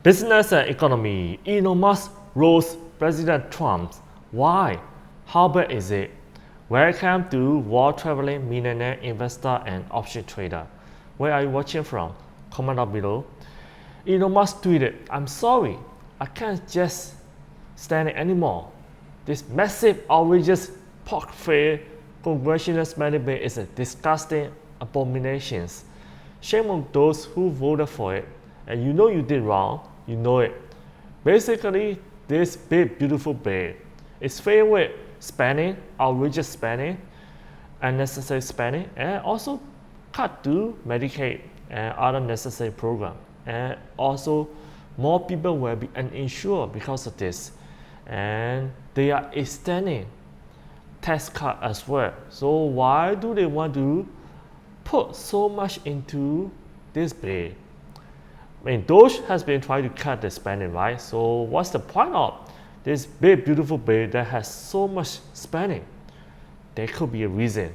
Business and economy. Elon Musk roast President Trump. Why? How bad is it? Welcome to World Traveling Millionaire Investor and Option Trader. Where are you watching from? Comment down below. Elon Musk tweeted, "I'm sorry, I can't just stand it anymore. This massive, outrageous pork-fed congressional spending bill is a disgusting abomination. Shame on those who voted for it, and you know you did wrong, you know it." Basically, this big, beautiful bill is filled with spending, outrageous spending, unnecessary spending, and also cut to Medicaid and other necessary programs. And also, more people will be uninsured because of this. And they are extending tax cut as well. So why do they want to put so much into this bill? I mean, Doge has been trying to cut the spending, right? So what's the point of this big, beautiful bill that has so much spending? There could be a reason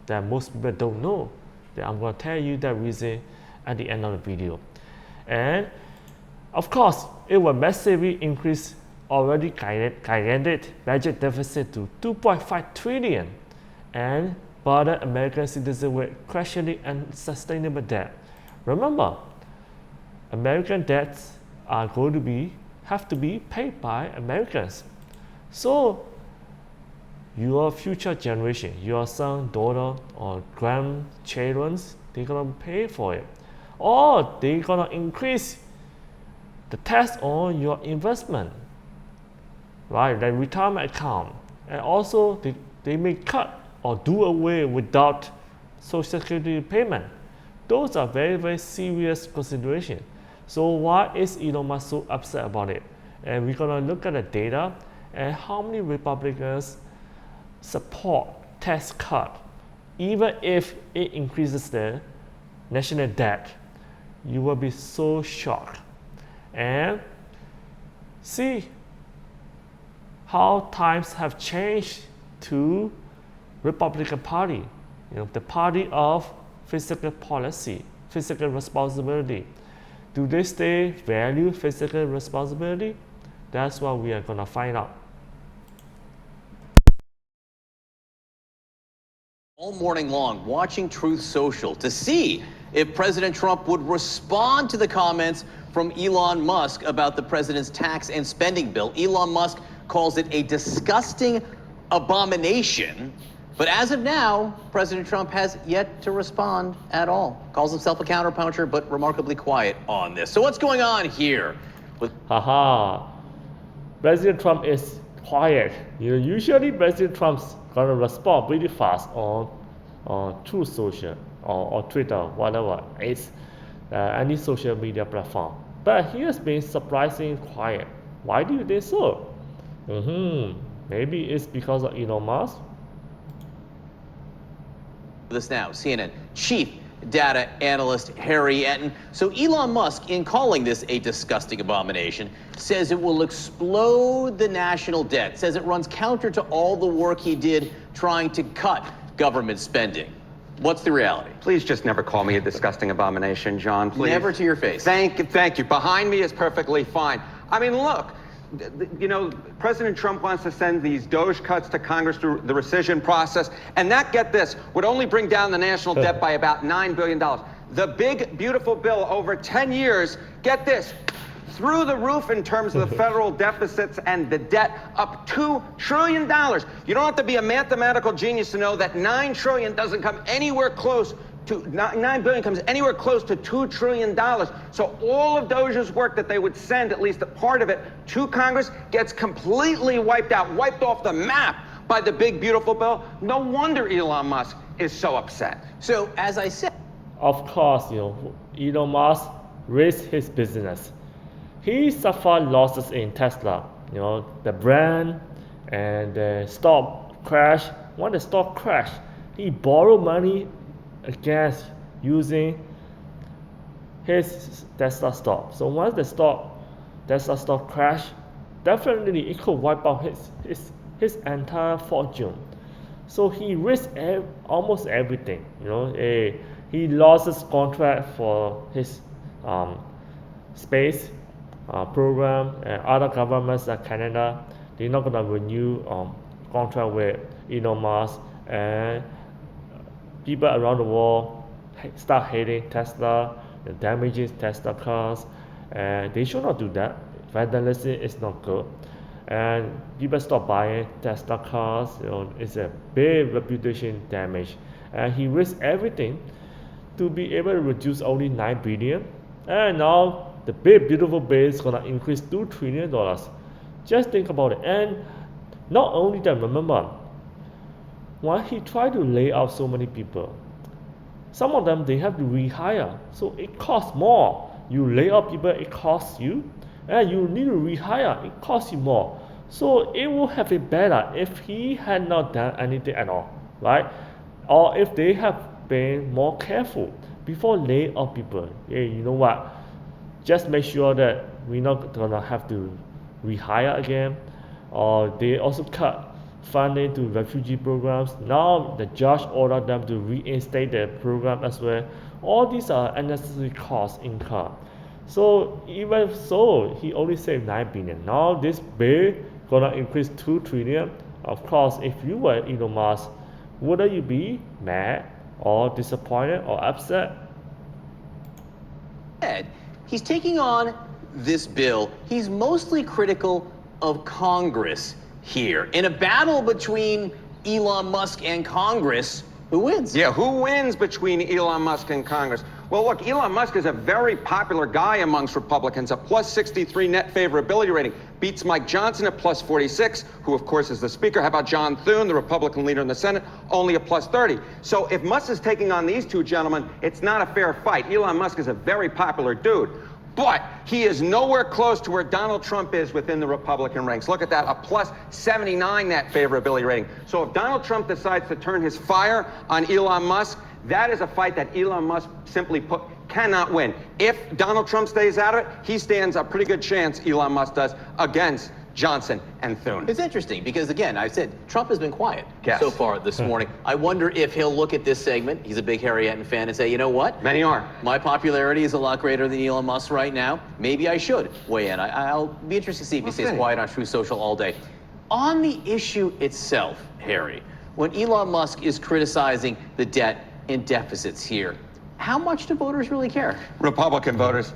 that most people don't know. That I'm going to tell you that reason at the end of the video. And of course, it will massively increase already gigantic budget deficit to 2.5 trillion and burden American citizens with crushingly unsustainable debt. Remember, American debts are going to have to be paid by Americans. So your future generation, your son, daughter, or grandchildren, they're gonna pay for it. Or they're gonna increase the tax on your investment, right? The retirement account. And also they may cut or do away without Social Security payment. Those are very, very serious considerations. So why is Elon Musk so upset about it? And we're gonna look at the data and how many Republicans support tax cut, even if it increases the national debt. You will be so shocked. And see how times have changed to Republican Party, the party of fiscal policy, fiscal responsibility. Do they still value fiscal responsibility? That's what we are gonna find out. All morning long, watching Truth Social to see if President Trump would respond to the comments from Elon Musk about the president's tax and spending bill. Elon Musk calls it a disgusting abomination. But as of now, President Trump has yet to respond at all. Calls himself a counterpuncher, but remarkably quiet on this. So what's going on here? Haha, President Trump is quiet. Usually President Trump's gonna respond pretty fast on Truth Social or Twitter, whatever it's any social media platform. But he has been surprisingly quiet. Why do you think so? Maybe it's because of Elon Musk. This now, CNN chief data analyst Harry Etten. So Elon Musk, in calling this a disgusting abomination, says it will explode the national debt, says it runs counter to all the work he did trying to cut government spending. What's the reality? Please just never call me a disgusting abomination, John, please. Never to your face. Thank you. Behind me is perfectly fine. I mean, look, President Trump wants to send these Doge cuts to Congress through the rescission process, and that, get this, would only bring down the national debt by about $9 billion. The big, beautiful bill over 10 years, get this, through the roof in terms of the federal deficits and the debt, up $2 trillion. You don't have to be a mathematical genius to know that $9 trillion doesn't come anywhere close to $9 billion comes anywhere close to $2 trillion. So all of Doge's work that they would send, at least a part of it, to Congress gets completely wiped off the map by the big, beautiful bill. No wonder Elon Musk is so upset. So, as I said, of course, Elon Musk raised his business. He suffered losses in Tesla, the brand and the stock crash. When the stock crashed, he borrowed money against using his Tesla stock. So once the Tesla stock crashed, definitely it could wipe out his entire fortune. So he risked almost everything. He lost his contract for his space program, and other governments like Canada, they're not gonna renew contract with Elon Musk, and people around the world start hating Tesla, damaging Tesla cars, and they should not do that. Vandalism is not good, and people stop buying Tesla cars. It's a big reputation damage, and he risks everything to be able to reduce only 9 billion, and now the big beautiful bill is gonna increase $2 trillion. Just think about it. And not only that, remember, why he tried to lay off so many people, some of them they have to rehire, so it costs more. You lay off people, it costs you, and you need to rehire, it costs you more. So it would have been better if he had not done anything at all, right? Or if they have been more careful before laying off people. Hey, you know what, just make sure that we're not gonna have to rehire again. Or they also cut funding to refugee programs. Now the judge ordered them to reinstate the program as well. All these are unnecessary costs incurred. So even so, he only saved 9 billion. Now this bill gonna increase 2 trillion. Of course, if you were Elon Musk, wouldn't you be mad or disappointed or upset? He's taking on this bill. He's mostly critical of Congress here. In a battle between Elon Musk and Congress, who wins? Yeah, who wins between Elon Musk and Congress? Well, look, Elon Musk is a very popular guy amongst Republicans, a plus 63 net favorability rating. Beats Mike Johnson at plus 46, who of course is the speaker. How about John Thune, the Republican leader in the Senate? Only a plus 30. So if Musk is taking on these two gentlemen, it's not a fair fight. Elon Musk is a very popular dude. But he is nowhere close to where Donald Trump is within the Republican ranks. Look at that, a plus 79 net favorability rating. So if Donald Trump decides to turn his fire on Elon Musk, that is a fight that Elon Musk simply put cannot win. If Donald Trump stays out of it, he stands a pretty good chance, Elon Musk does, against Johnson and Thune. It's interesting because, again, I said Trump has been quiet Yes. so far this morning. I wonder if he'll look at this segment, he's a big Harry Etten fan, and say, you know what? Many are. My popularity is a lot greater than Elon Musk right now. Maybe I should weigh in. I'll be interested to see if he stays quiet on Truth Social all day. On the issue itself, Harry, when Elon Musk is criticizing the debt and deficits here, how much do voters really care? Republican voters.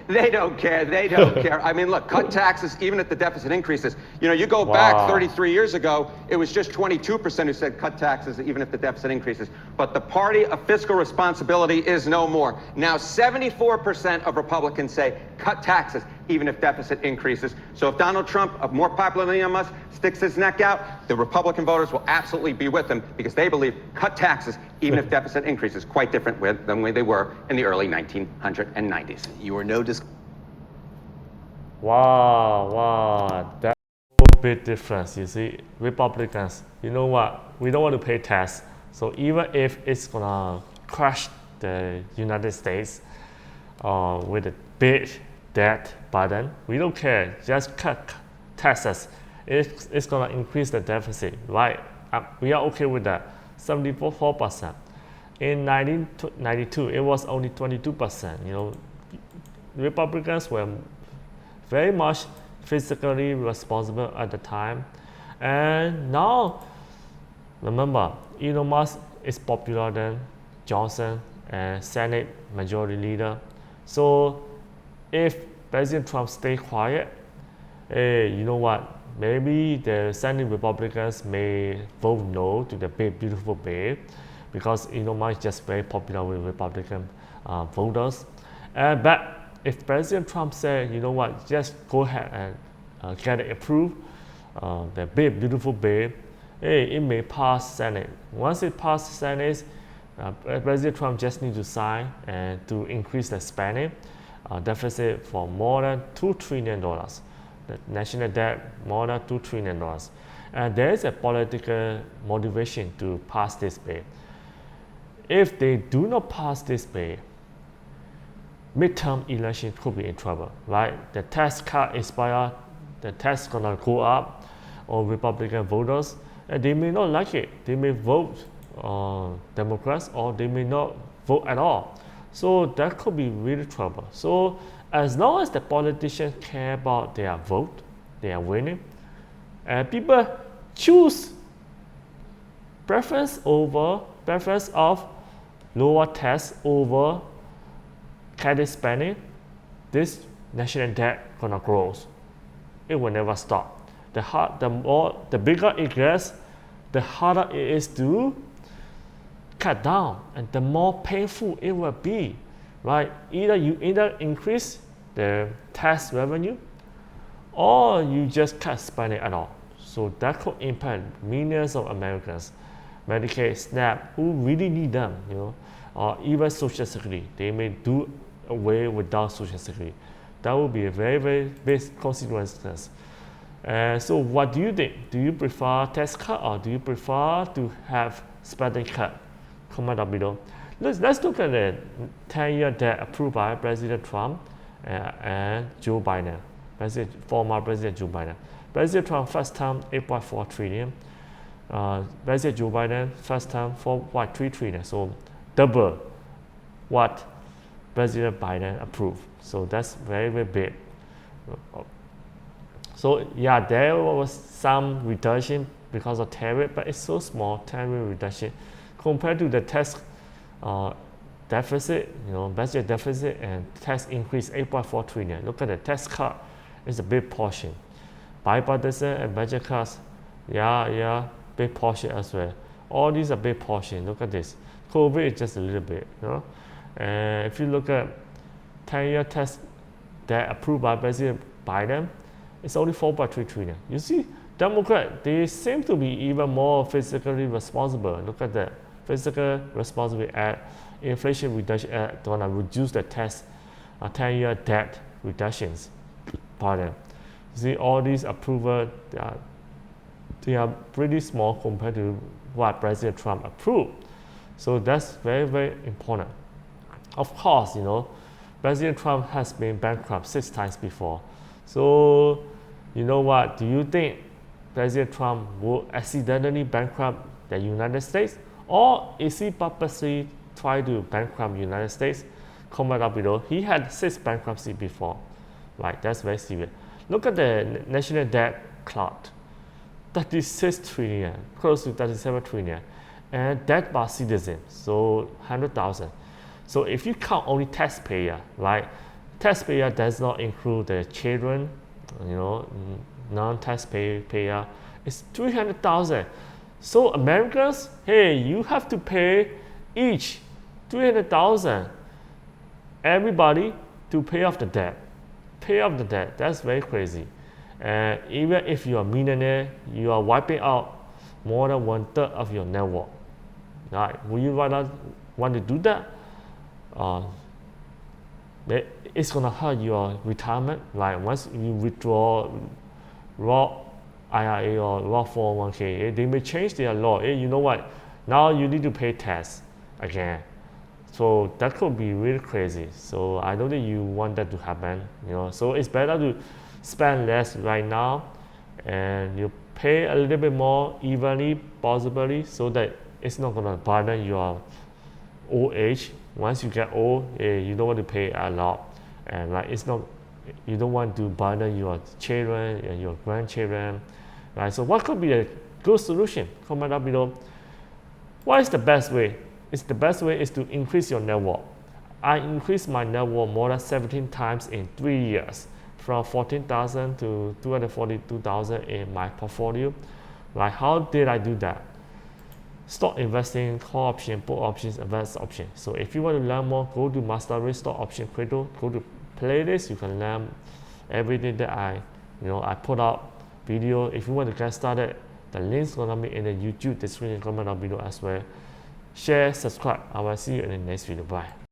They don't care. They don't care. I mean, look, cut taxes even if the deficit increases. You know, you go back 33 years ago, it was just 22% who said cut taxes even if the deficit increases. But the party of fiscal responsibility is no more. Now 74% of Republicans say cut taxes even if deficit increases. So if Donald Trump, more popular than Elon Musk, sticks his neck out, the Republican voters will absolutely be with him because they believe cut taxes even if deficit increases, quite different than the way they were in the early 1990s. You are no Wow, that's a big difference. You see, Republicans, you know what? We don't want to pay tax. So even if it's gonna crash the United States with a big debt burden, we don't care. Just cut taxes. It's gonna increase the deficit, right? We are okay with that. 74%. In 1992, it was only 22%. You know, Republicans were very much fiscally responsible at the time, and now, remember, Elon Musk is popular than Johnson and Senate Majority Leader. So, if President Trump stay quiet, hey, you know what? Maybe the Senate Republicans may vote no to the big beautiful bill because Elon Musk is just very popular with Republican voters. But if President Trump said, you know what, just go ahead and get it approved, the big beautiful bill, hey, it may pass Senate. Once it passes Senate, President Trump just needs to sign and to increase the spending deficit for more than $2 trillion. The national debt more than $2 trillion. And there is a political motivation to pass this bill. If they do not pass this bill, midterm election could be in trouble, right? The tax cut expire, the tax gonna go up on Republican voters, and they may not like it. They may vote Democrats, or they may not vote at all. So that could be really trouble. So As long as the politicians care about their vote, they are winning, and people choose preference of lower tax over credit spending, this national debt gonna grow. It will never stop. The bigger it gets, the harder it is to cut down, and the more painful it will be, right? Either you increase the tax revenue, or you just cut spending at all. So that could impact millions of Americans, Medicaid, SNAP, who really need them, or even Social Security. They may do away without Social Security. That will be a very, very big consequences. So what do you think? Do you prefer tax cut, or do you prefer to have spending cut? Comment down below. Let's look at the 10-year debt approved by President Trump and Joe Biden, former President Joe Biden. President Trump first term 8.4 trillion. President Joe Biden first term 4.3 trillion. So double what President Biden approved. So that's very, very big. So yeah, there was some reduction because of tariff, but it's so small, tariff reduction compared to the tax deficit, budget deficit and tax increase 8.4 trillion. Look at the tax cut, it's a big portion. Bipartisan and budget cuts, big portion as well. All these are big portion. Look at this. COVID is just a little bit, And if you look at 10-year tax debt approved by President Biden, it's only 4.3 trillion. You see, Democrats, they seem to be even more fiscally responsible. Look at that. Fiscal Responsibility Act, Inflation Reduction Act, going to reduce the tax, 10-year debt reductions. Pardon. You see, all these approval, they are pretty small compared to what President Trump approved. So that's very, very important. Of course, President Trump has been bankrupt 6 times before. So, you know what? Do you think President Trump will accidentally bankrupt the United States? Or is he purposely trying to bankrupt the United States? Comment down below. He had 6 bankruptcies before. Right, that's very serious. Look at the national debt cloud. 36 trillion, close to 37 trillion. And debt by citizens, so 100,000. So if you count only taxpayer, right? Taxpayer does not include the children, non-taxpayer, it's 300,000. So Americans, hey, you have to pay each 300,000, everybody, to pay off the debt. Pay off the debt, that's very crazy. And even if you're a millionaire, you are wiping out more than 1/3 of your net worth. Right? Would you rather want to do that? It's gonna hurt your retirement. Like once you withdraw Roth IRA or Roth 401k, they may change their law. You know what? Now you need to pay tax again. So that could be really crazy. So I don't think you want that to happen. So it's better to spend less right now, and you pay a little bit more evenly, possibly, so that it's not gonna burden your old age. Once you get old, you don't want to pay a lot, and you don't want to burden your children and your grandchildren, right? So what could be a good solution? Comment down below. What is the best way? The best way is to increase your net worth. I increased my net worth more than 17 times in 3 years, from 14,000 to 242,000 in my portfolio. Like, how did I do that? Stock investing, call option, put options, advanced options. So if you want to learn more, go to Master Race Stock Option Crypto. Go to playlist. You can learn everything that I put out video. If you want to get started, the link's gonna be in the YouTube description, comment down below as well. Share, subscribe. I will see you in the next video. Bye.